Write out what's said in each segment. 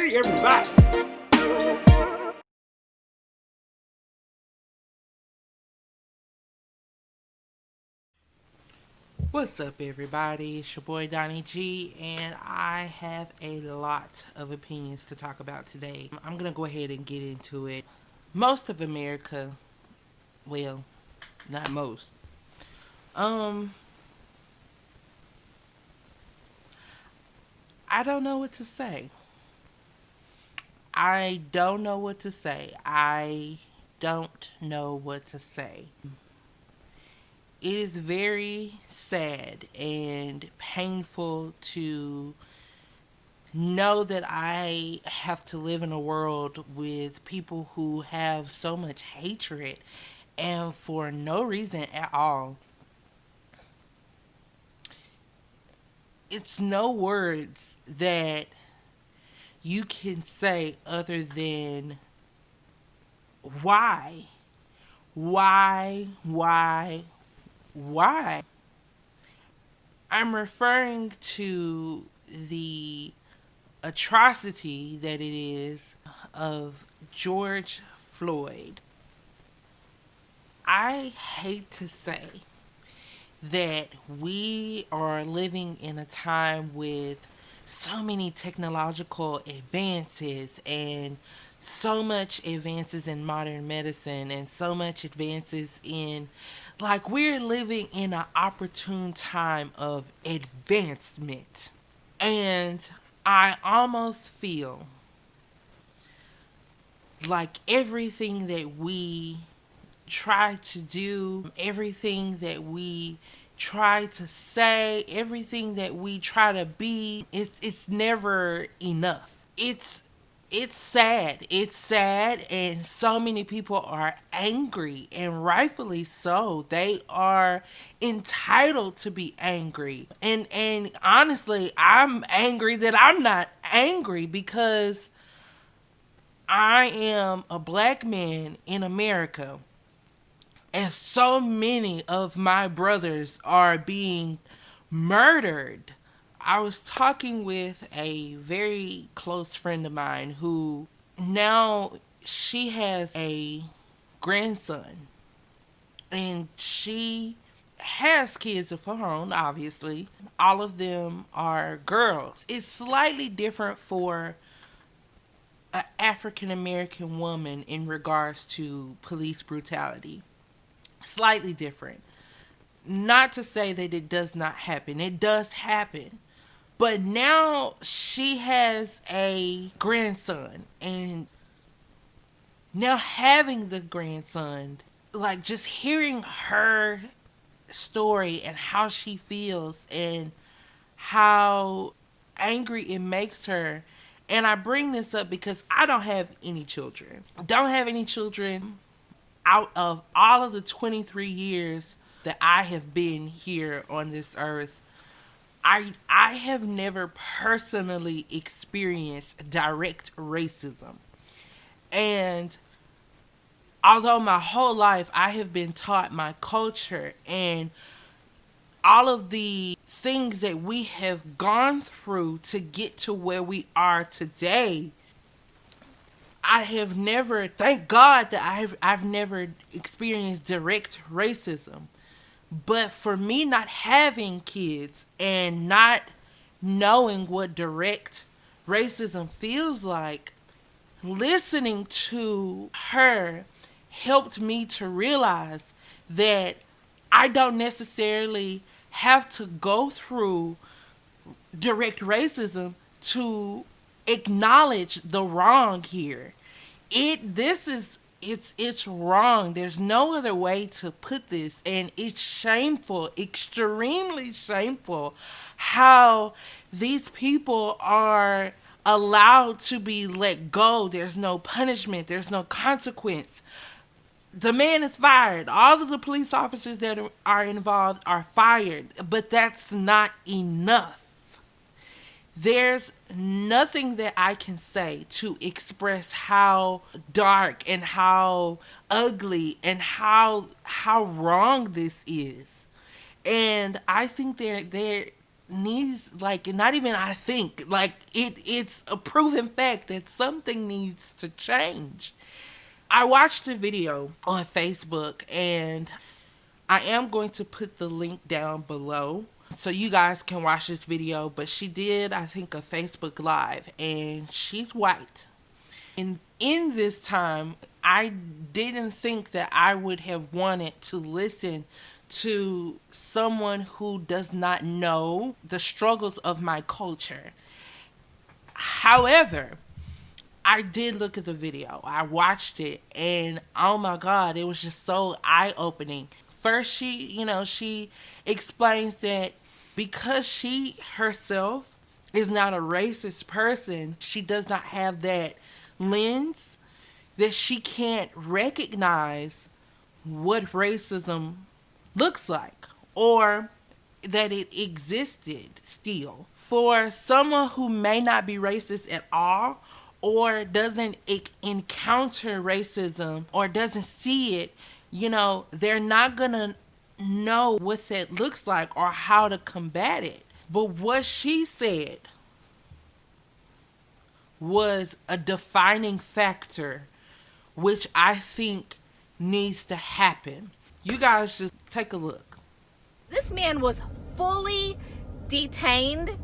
McCrery, everybody. What's up, everybody? It's your boy Donnie G, and I have a lot of opinions to talk about today. I'm gonna go ahead and get into it. Most of America, well, not most. Um, I don't know what to say. I don't know what to say. I don't know what to say. It is very sad and painful to know that I have to live in a world with people who have so much hatred and for no reason at all. It's no words that you can say other than why? Why? Why? I'm referring to the atrocity that it is of George Floyd. I hate to say that we are living in a time with so many technological advances and so much advances in modern medicine and so much advances in, like, we're living in an opportune time of advancement. And I almost feel like everything that we try to do, everything that we try to say, everything that we try to be, it's never enough. It's sad. It's sad, and so many people are angry, and rightfully so. They are entitled to be angry. And honestly, I'm angry that I'm not angry because I am a black man in America, and so many of my brothers are being murdered. I was talking with a very close friend of mine who now she has a grandson, and she has kids of her own, obviously. All of them are girls. It's slightly different for an African American woman in regards to police brutality. Slightly different. Not to say that it does not happen, it does happen. But now she has a grandson, and now having the grandson, like, just hearing her story and how she feels and how angry it makes her. And I bring this up because I don't have any children. Don't have any children. Out of all of the 23 years that I have been here on this earth, I have never personally experienced direct racism. And although my whole life I have been taught my culture and all of the things that we have gone through to get to where we are today, I have never, thank God that I've never experienced direct racism. But for me not having kids and not knowing what direct racism feels like, listening to her helped me to realize that I don't necessarily have to go through direct racism to acknowledge the wrong here. It's wrong. There's no other way to put this, and it's shameful, extremely shameful how these people are allowed to be let go. There's no punishment, there's no consequence. The man is fired. All of the police officers that are involved are fired, but that's not enough. There's nothing that I can say to express how dark and how ugly and how wrong this is. And I think needs, like, not even I think, like, it's a proven fact that something needs to change. I watched a video on Facebook, and I am going to put the link down below so you guys can watch this video. But she did, I think, a Facebook Live, and she's white. And in this time, I didn't think that I would have wanted to listen to someone who does not know the struggles of my culture. However, I did look at the video. I watched it, and oh my God, it was just so eye-opening. First, she explains that because she herself is not a racist person, she does not have that lens, that she can't recognize what racism looks like, or that it existed still. For someone who may not be racist at all, or doesn't encounter racism, or doesn't see it, they're not gonna know what that looks like or how to combat it. But what she said was a defining factor, which I think needs to happen. You guys just take a look. This man was fully detained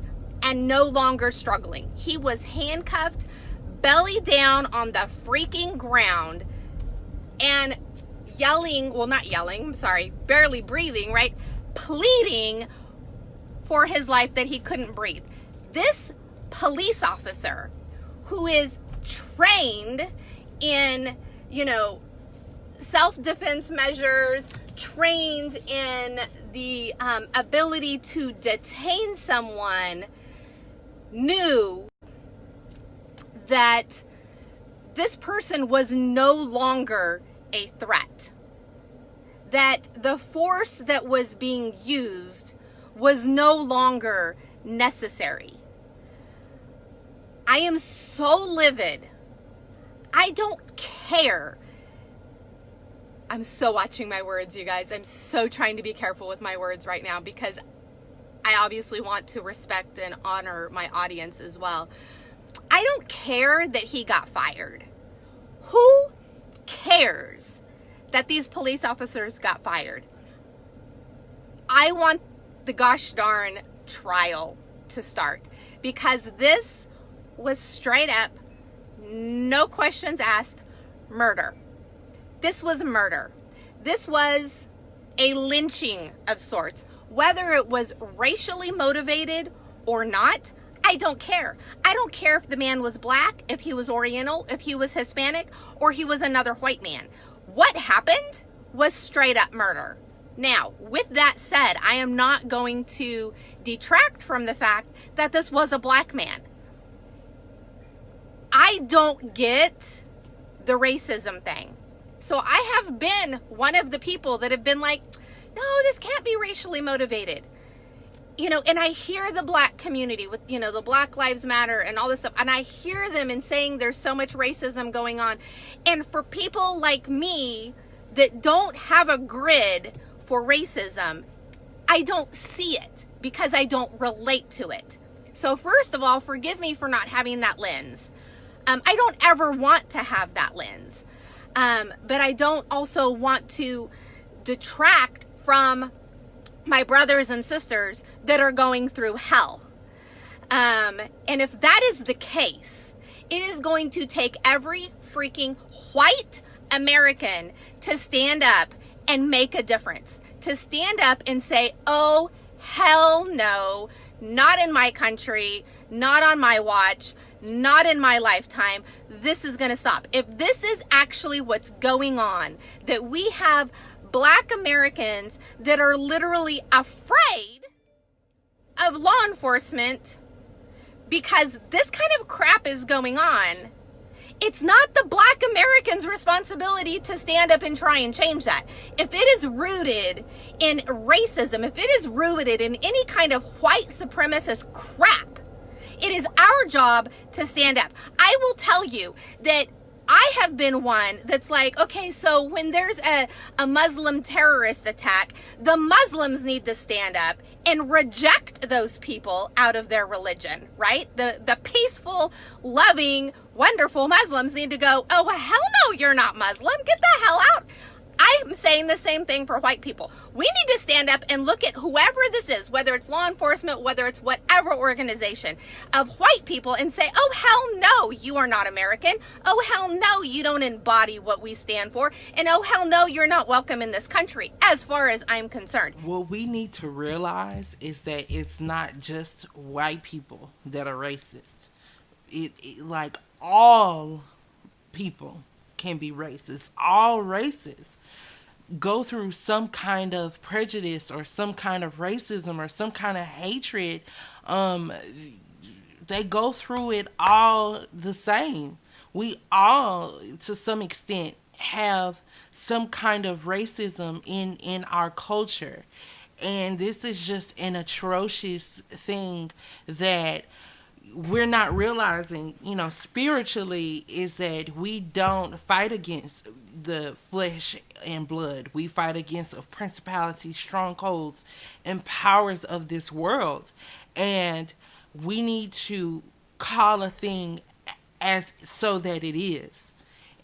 and no longer struggling. He was handcuffed, belly down on the freaking ground, and barely breathing, right? Pleading for his life that he couldn't breathe. This police officer, who is trained in, self-defense measures, trained in the ability to detain someone, knew that this person was no longer a threat. That the force that was being used was no longer necessary. I am so livid. I don't care. I'm so watching my words, you guys. I'm so trying to be careful with my words right now because I obviously want to respect and honor my audience as well. I don't care that he got fired. Who cares that these police officers got fired? I want the gosh darn trial to start, because this was straight up, no questions asked, murder. This was murder. This was a lynching of sorts. Whether it was racially motivated or not, I don't care. I don't care if the man was black, if he was Oriental, if he was Hispanic, or he was another white man. What happened was straight up murder. Now, with that said, I am not going to detract from the fact that this was a black man. I don't get the racism thing. So I have been one of the people that have been like, no, this can't be racially motivated. And I hear the black community with, the Black Lives Matter and all this stuff. And I hear them in saying there's so much racism going on. And for people like me that don't have a grid for racism, I don't see it because I don't relate to it. So first of all, forgive me for not having that lens. I don't ever want to have that lens. But I don't also want to detract from my brothers and sisters that are going through hell. And if that is the case, it is going to take every freaking white American to stand up and make a difference. To stand up and say, oh, hell no, not in my country, not on my watch, not in my lifetime. This is going to stop. If this is actually what's going on, that we have Black Americans that are literally afraid of law enforcement because this kind of crap is going on, it's not the Black Americans' responsibility to stand up and try and change that. If it is rooted in racism, if it is rooted in any kind of white supremacist crap, it is our job to stand up. I will tell you that I I have been one that's like, okay, so when there's a Muslim terrorist attack, the Muslims need to stand up and reject those people out of their religion, right? The peaceful, loving, wonderful Muslims need to go, oh, well, hell no, you're not Muslim. Get the hell out. I'm saying the same thing for white people. We need to stand up and look at whoever this is, whether it's law enforcement, whether it's whatever organization of white people, and say, oh, hell no, you are not American. Oh, hell no, you don't embody what we stand for. And oh, hell no, you're not welcome in this country, as far as I'm concerned. What we need to realize is that it's not just white people that are racist. Like all people can be racist. All races go through some kind of prejudice or some kind of racism or some kind of hatred. They go through it all the same. We all, to some extent, have some kind of racism in our culture. And this is just an atrocious thing that we're not realizing, spiritually, is that we don't fight against the flesh and blood. We fight against of principalities, strongholds, and powers of this world. And we need to call a thing as so that it is.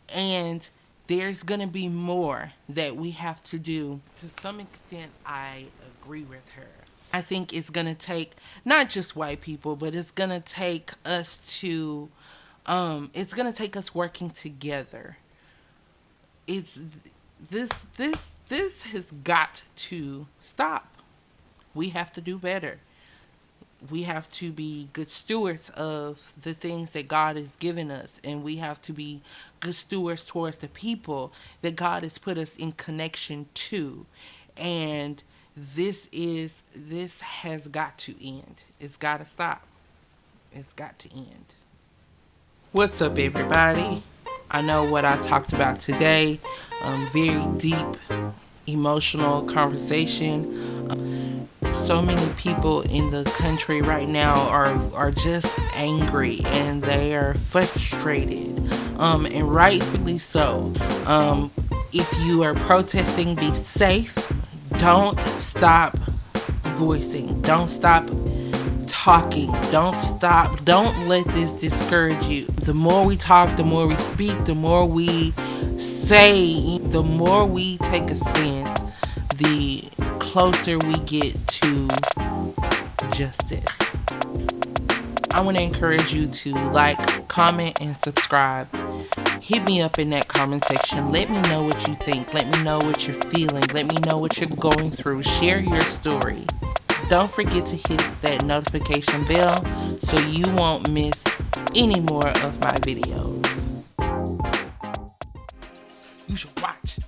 And there's going to be more that we have to do. To some extent, I agree with her. I think it's going to take not just white people, but it's going to take us to, it's going to take us working together. This has got to stop. We have to do better. We have to be good stewards of the things that God has given us, and we have to be good stewards towards the people that God has put us in connection to. And this has got to end. It's got to stop. It's got to end. What's up, everybody? I know what I talked about today. Very deep, emotional conversation. So many people in the country right now are just angry, and they are frustrated, and rightfully so. If you are protesting, be safe. Don't stop voicing. Don't stop talking. Don't let this discourage you. The more we talk, the more we speak, the more we say, the more we take a stance, the closer we get to justice. I want to encourage you to like, comment, and subscribe. Hit me up in that comment section. Let me know what you think. Let me know what you're feeling. Let me know what you're going through. Share your story. Don't forget to hit that notification bell so you won't miss any more of my videos. You should watch.